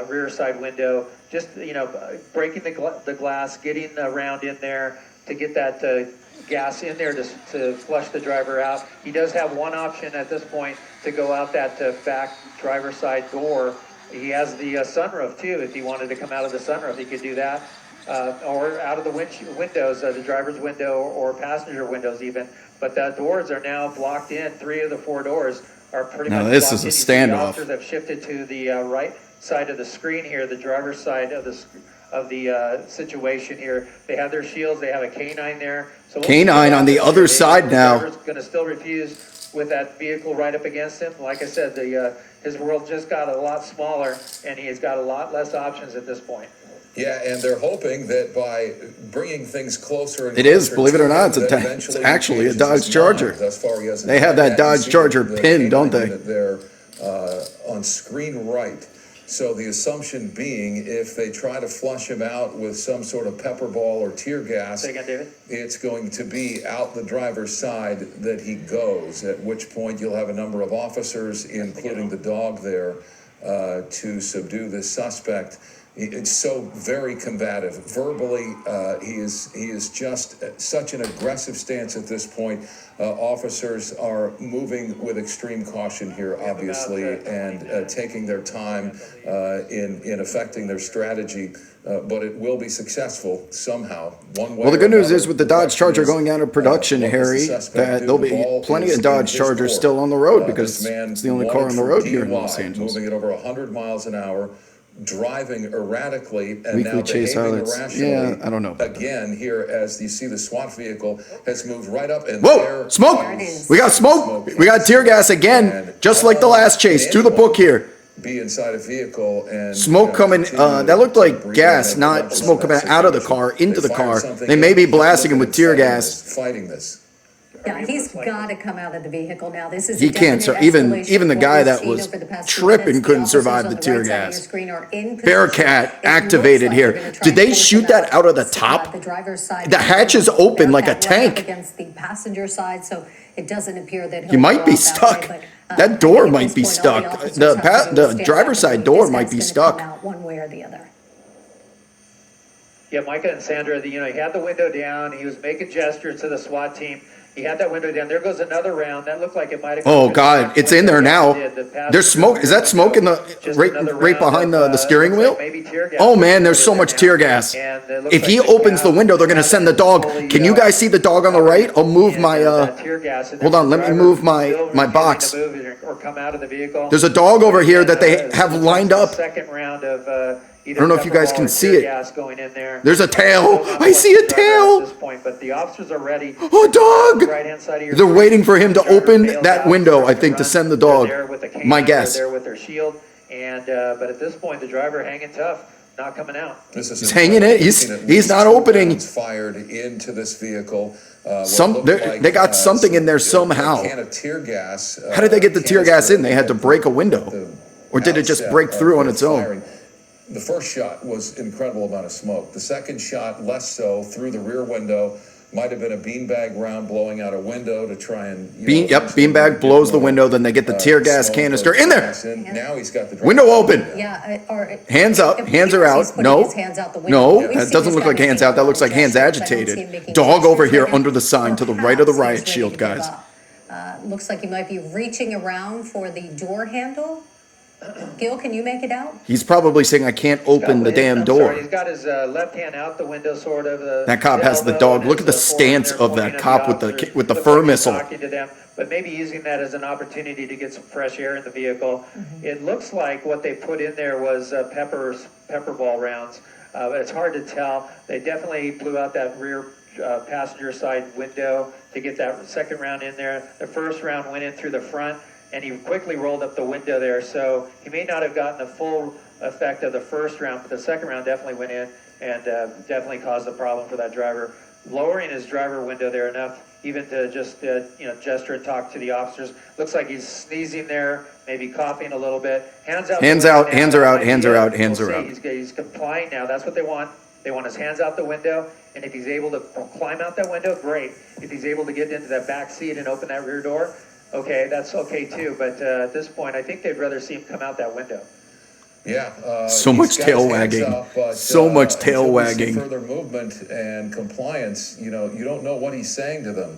rear side window. Just, breaking the glass, getting around in there to get that gas in there to flush the driver out. He does have one option at this point to go out that back driver's side door. He has the sunroof too. If he wanted to come out of the sunroof, he could do that. Or out of the windows, the driver's window or passenger windows even. But the doors are now blocked in. 3 of the 4 doors are pretty much blocked in. Now this is a standoff. The officers have shifted to the right side of the screen here, the driver's side of the situation here. They have their shields. They have a canine there. So Canine on the other side now. The driver's going to still refuse with that vehicle right up against him. Like I said, his world just got a lot smaller, and he's got a lot less options at this point. Yeah, and they're hoping that by bringing things closer and it is, blose it or not, it's actually a Dodge Charger. They have that Dodge Charger pinned, don't they? They're on screen right. So the assumption being, if they try to flush him out with some sort of pepper ball or tear gas, Say again, David? it's going to be out the driver's side that he goes, at which point you'll have a number of officers, including the dog there, to subdue this suspect. It's so very combative. Verbally, he is just such an aggressive stance at this point. Officers are moving with extreme caution here, obviously, and taking their time in affecting their strategy. But it will be successful somehow, one way. Well, the good news another. is with the Dodge Charger going out of production, Harry, that there'll be plenty of Dodge Chargers still on the road because it's the only car on the road here in Los Angeles. Moving at over 100 miles an hour, driving erratically, and Weekly now chase behaving highlights. irrationally. Yeah, I don't know. Again, here as you see the SWAT vehicle has moved right up, and Whoa! there Smoke! We got smoke! We got tear gas again, just like the last chase. To the book here. Be inside a vehicle and Smoke coming, that looked like gas, not smoke coming out of the car, into the car. They may be blasting him with tear gas. Fighting this. Yeah, he's got to come out of the vehicle now. This is He can't, even the guy that was tripping couldn't survive the tear gas. Bearcat activated here. Did they shoot that out of the top? The hatch is open like a tank. Against the passenger side, so it doesn't appear that He might be stuck. That door might be stuck. The driver's side door might be stuck. One way or the other. Yeah, Micah and Sandra, he had the window down. He was making gestures to the SWAT team. He had that window down. There goes another round. That looked like it might have. Oh God, it's in there now. There's smoke. Is that smoke in the right behind the steering wheel? Oh man, there's so much tear gas. If he opens the window, they're gonna send the dog. Can you guys see the dog on the right? I'll move my. Hold on, let me move my box. There's a dog over here that they have lined up. Second round of. I don't know if you guys can see it. There's a tail. I see a tail. But the officers are ready. Oh, dog! They're waiting for him to open that window, I think, to send the dog. My guess. There with their shield, but at this point, the driver hanging tough, not coming out. He's hanging it. He's not opening. Fired into this vehicle. They got something in there somehow. Can of tear gas. How did they get the tear gas in? They had to break a window, or did it just break through on its own? The first shot was an incredible amount of smoke. The second shot, less so, through the rear window. Might have been a beanbag round blowing out a window to try and... beanbag blows the window, then they get the tear gas canister in there. Now he's got the window open. Yeah, or hands up, hands are out. No, that doesn't look like hands out. That looks like hands agitated. Dog over here under the sign to the right of the riot shield, guys. Looks like he might be reaching around for the door handle. Gil, can you make it out? He's probably saying, I can't open the damn door. He's got his left hand out the window, sort of. That cop has the dog. Look at the stance of that cop with the fur missile. Talking to them, but maybe using that as an opportunity to get some fresh air in the vehicle. It looks like what they put in there was pepper ball rounds, but it's hard to tell. They definitely blew out that rear passenger side window to get that second round in there. The first round went in through the front. and he quickly rolled up the window there. So he may not have gotten the full effect of the first round, but the second round definitely went in and definitely caused a problem for that driver. Lowering his driver window there enough even to just gesture and talk to the officers. Looks like he's sneezing there, maybe coughing a little bit. Hands out. Hands out, hands are out, hands are out, hands are out. He's complying now. That's what they want. They want his hands out the window, and if he's able to climb out that window, great. If he's able to get into that back seat and open that rear door, okay, that's okay too. But at this point, I think they'd rather see him come out that window. Yeah. So much tail wagging. So much tail wagging. Further movement and compliance, you don't know what he's saying to them.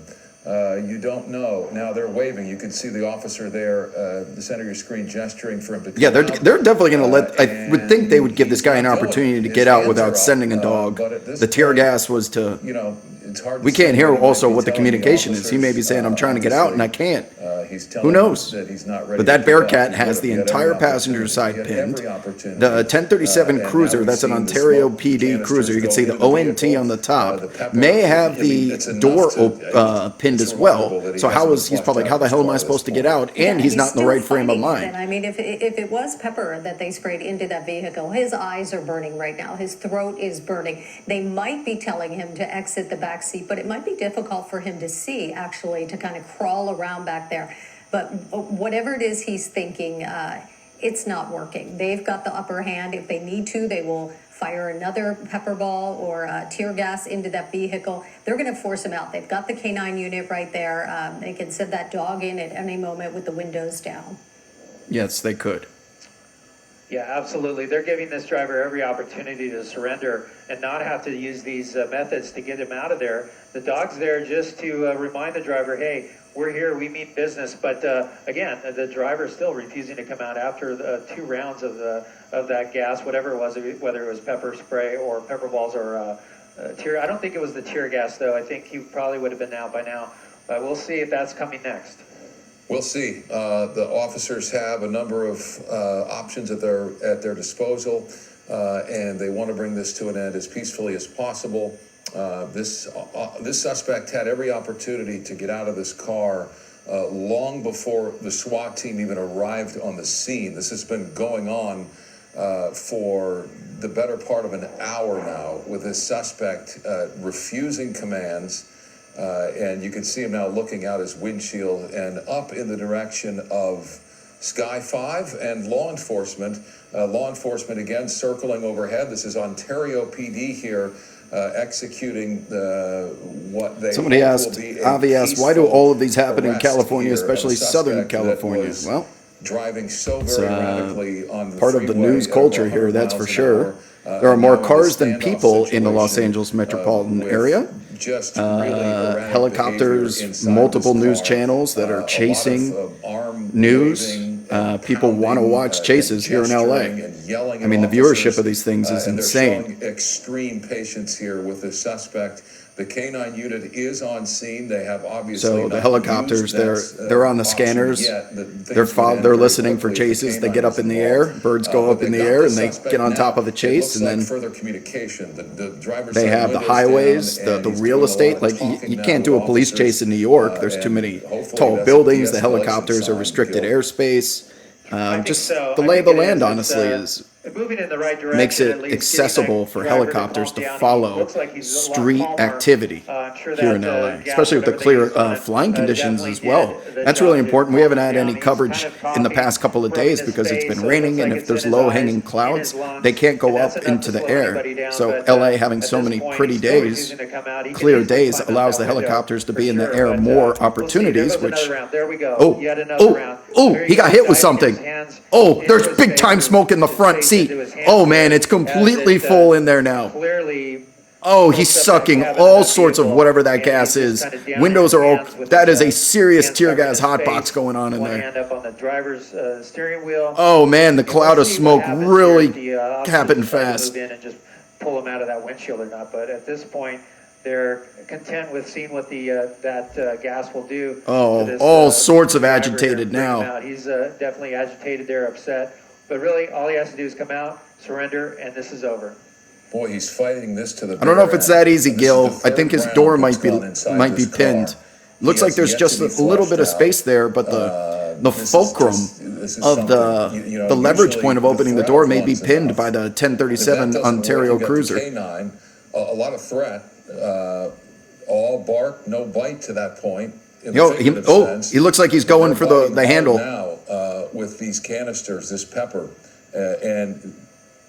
You don't know. Now they're waving. You can see the officer there, the center of your screen, gesturing for him to come Yeah, they're out. definitely going to let. I would think they would give this guy an opportunity to get out without sending a dog. The tear gas was to. It's hard. We can't hear also what the communication is. He may be saying, "I'm trying to get out and I can't." Who knows? That he's not ready. But that to get Bearcat out. has the Get every entire passenger side opportunity. pinned. Get every opportunity. The 1037 And Cruiser, now that's an we've seen the Ontario smoke PD canisters Cruiser. You can go see the into ONT vehicle. on the top. The pepper, May have it's the enough door to- pinned it's as well. remarkable that he So hasn't he's probably like, how the hell am I supposed to get out? And Yeah, he's not in the still right frame of fighting mind. it. I mean, if it was pepper that they sprayed into that vehicle, his eyes are burning right now. His throat is burning. They might be telling him to exit the back seat, but it might be difficult for him to see, actually, to kind of crawl around back there. But whatever it is he's thinking, it's not working. They've got the upper hand. If they need to, they will fire another pepper ball or tear gas into that vehicle. They're going to force him out. They've got the K9 unit right there. They can send that dog in at any moment with the windows down. Yes, they could. Yeah, absolutely. They're giving this driver every opportunity to surrender and not have to use these methods to get him out of there. The dog's there just to remind the driver, hey, we're here, we mean business. But again, the driver's still refusing to come out after the 2 rounds of that gas, whatever it was, whether it was pepper spray or pepper balls or tear. I don't think it was the tear gas, though. I think he probably would have been out by now. But we'll see if that's coming next. We'll see. The officers have a number of options at their disposal, and they want to bring this to an end as peacefully as possible. This suspect had every opportunity to get out of this car long before the SWAT team even arrived on the scene. This has been going on for the better part of an hour now, with this suspect refusing commands. And you can see him now looking out his windshield and up in the direction of Sky 5 and law enforcement. Law enforcement again circling overhead. This is Ontario PD here executing what they Somebody hope asked, will be a Avi asked, why do peaceful all of these happen in arrest California, here of a especially Southern suspect that California? was Well, driving so very rapidly on the part of the freeway news at culture over here, 100 that's for miles an sure. hour. There are more Now in cars this than standoff people in the Los situation, Angeles metropolitan with area. Just really erratic Helicopters, behavior inside multiple this news car. channels that A are lot chasing of, arm news. waving and People want to pounding, watch chases here in LA. gesturing and yelling I mean, the at viewership officers, of these things is and they're insane. showing extreme patience here with this suspect. The K9 unit is on scene. They have obviously So the not helicopters, used they're on the option scanners. yet. Things They're would end they're very listening for quickly if the chases. They K9 get up was in the involved. air. Birds go But up in they've the got air the and they suspect get on now. top of the It chase, looks and like then further communication. The driver's they side have the windows highways, down, the and he's real doing a lot estate. of Like talking you now can't to do a police officers, chase in New York. There's too and many hopefully tall that's a buildings. The de-escalation helicopters are sign, restricted Gil. airspace. I think Just so. the I lay think of the it land, is. honestly, It's, is moving in the right direction. makes at it least accessible getting that for driver helicopters calm to down. He follow looks like he's a lot street calmer. activity I'm sure here that, in LA, gas, especially with the whatever clear they used on it, flying conditions definitely as well. did the That's job really to important. We calm haven't him had down. any He's coverage kind of in the coughing, past couple of rubbing days his because it's face, been so it raining, looks like and if it's in there's his low eyes, hanging in clouds, his lungs, they can't go and that's up enough into to the slow air. anybody down, So but, LA having at so this many point, pretty he's still days, refusing to come out. He can clear easily days, climb out allows that the window, helicopters to for be in the sure, air but, more we'll see. There opportunities, goes which another round. There we go. Yet another round. There he got goes, hit with diving his something. hands Oh, into there's his big face, time smoke in the his front face seat. into his hands Oh man, there, it's as completely it, full in there now. Clearly. Oh, he's hooks up that sucking cabin all of that sorts of vehicle, whatever that and gas he's is. just kinda down Windows in are his all, hands with that his, is a serious hands tear covering gas his hot face, box going on in one there. hand up on the driver's steering wheel. Oh man, the And cloud we'll of see what smoke happens really here if the, officers happened decide to fast. move in and just pull him out of that windshield or not. But at this point, they're content with seeing what the that gas will do. Oh, to this, all sorts of driver agitated here. Bring him now. out. He's definitely agitated. They're upset. But really, all he has to do is come out, surrender, and this is over. Boy, he's fighting this to the I don't know if it's that easy, And this is Gil. the I think third his round door that's might gone inside be this pinned. car. Looks He like has there's yet just to be a little bit of flushed space out. there, but the the fulcrum this is of the something, you know, the leverage usually point of opening the threat door may be one's pinned enough. by the If that 1037 doesn't work, Ontario you get the Cruiser. K9, a lot of threat, all bark, no bite to that point. In the figurative sense. He looks like he's going for the They're handle. now with these canisters, this pepper, and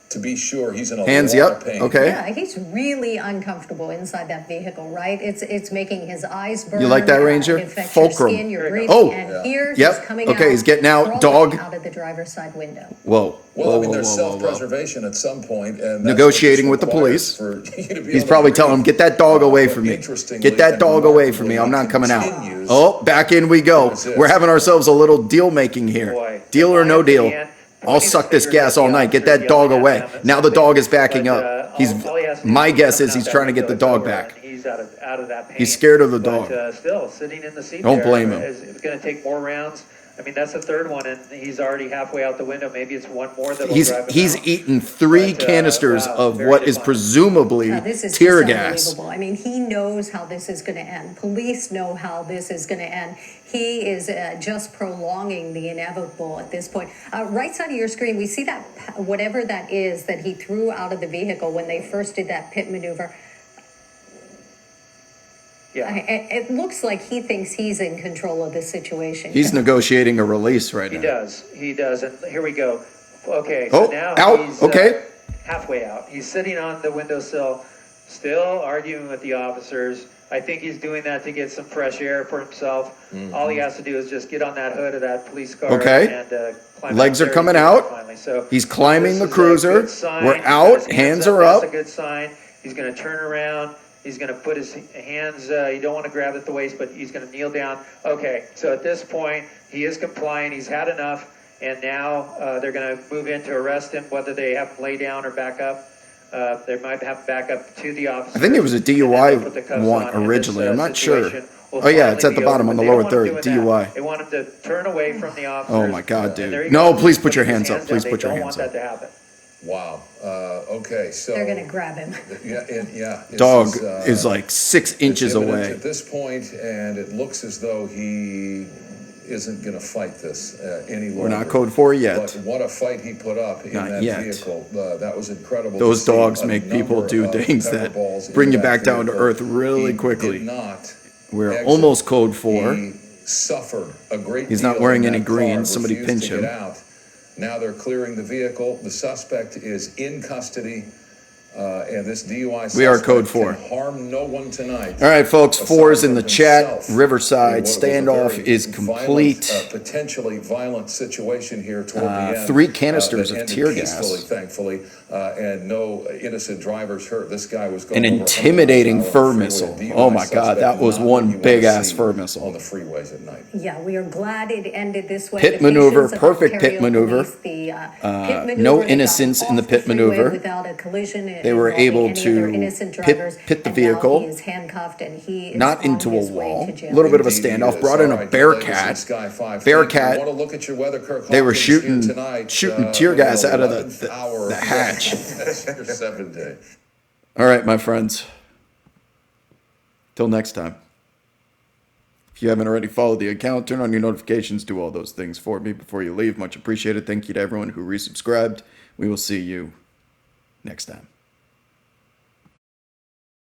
to be sure, he's in a Hands, lot yep, of pain. okay. Yeah, he's really uncomfortable inside that vehicle, right? It's making his eyes burn. You like that, Ranger? It affects Fulcrum. your skin, your breathing, Oh, and here yep, he's coming okay, out. he's getting out, crawling dog. out of the driver's side window. Whoa. Well, I mean, there's whoa, whoa. self-preservation at some point, and that's Negotiating what with this the police. requires for you to be He's able probably to telling him, breathe. get that dog away But from me. interestingly Get that and dog away from me. I'm remarkably, not coming out. continues Oh, back in we go. resist. We're having ourselves a little deal making here. Boy, Deal or no deal. man, I'll pointing suck his this fingers gas at all the night. Get officer, that dog yelling at away. him and Now the something. dog is backing But, up. all he has to do My is guess come is out he's that trying to get window, the dog it's over, back. and he's out of that pain. He's scared of the But, dog. still sitting in the seat. Don't there blame him. It's going to take more rounds. I mean, that's the third one, and he's already halfway out the window. Maybe it's one more that'll drive him He's out. eaten 3 But, canisters wow, of very what is defiant. presumably This is tear just gas. unbelievable. I mean, he knows how this is going to end. Police know how this is going to end. He is just prolonging the inevitable at this point. Right side of your screen, we see that whatever that is that he threw out of the vehicle when they first did that pit maneuver. Yeah. It looks like he thinks he's in control of this situation. He's negotiating a release right He now. does. He does. And here we go. Okay. Oh, So now out. he's Okay. halfway out. He's sitting on the windowsill, still arguing with the officers. I think he's doing that to get some fresh air for himself. All he has to do is just get on that hood of that police car. Okay. And climb Legs out are there. coming He's out. finally. So He's climbing this the is a cruiser. good sign. We're He's got out. his Hands are That's up. a good sign. He's going to turn around. He's going to put his hands, you don't want to grab at the waist, but he's going to kneel down. Okay, so at this point, he is complying. He's had enough, and now they're going to move in to arrest him, whether they have him lay down or back up. They might have to back up to the officer. I think it was a and then DUI they'll put the cuffs one on, and originally. this, I'm not sure. situation will Oh, yeah, it's finally at the be bottom over. on the They don't lower want him third, doing DUI. that. They want him to turn away from the officers. Oh, my God, And there dude. you No, go. please put your Putting his hands up. Please down. put your They don't hands want up. that to happen. Wow. Okay. So They're going to grab him. Yeah. This Dog is like 6 it's inches imminent away. at this point, and it looks as though he isn't going to fight this any longer. We're not code 4 yet. But what a fight he put up in Not that yet. vehicle. That was incredible. Those to see dogs a make people number do of things pepper that balls bring into you that back down to vehicle. earth really He quickly. did not We're exit. almost code 4. He suffered a great He's deal not wearing in any that car, green. Somebody refused pinch to him. get out. Now they're clearing the vehicle. The suspect is in custody. And this DUI We are suspect code 4. can harm no one tonight. All right, folks, Aside 4's in from the chat. himself. Riverside What was a Standoff very is complete. Violent, potentially violent situation here toward the end. 3 canisters that of ended tear peacefully, gas. thankfully, and no innocent drivers hurt. This guy was going An over 100 intimidating miles an fur hour on the missile. freeway. Oh, my DUI God, that suspect was not one what you wanna big-ass see fur missile. on the freeways at night. Yeah, we are glad it ended this way. Pit The maneuver, patience of perfect pit Ontario maneuver. Police, the, pit maneuver, no they got innocence in the off pit freeway maneuver. Without a collision. They were involving able any to other innocent pit drivers, the and vehicle, now he is handcuffed and he is not on into a his way wall. to A jail. little bit of a Indeed he standoff. is. Brought in All a right, Bearcat. ladies in Sky 5. Bearcat. You want to look at your weather, Kirk They were Hawkins here shooting tonight, tear gas in out of 11th hour the hatch. That's your 7th day. All right, my friends. Till next time. If you haven't already followed the account, turn on your notifications, do all those things for me before you leave. Much appreciated. Thank you to everyone who resubscribed. We will see you next time.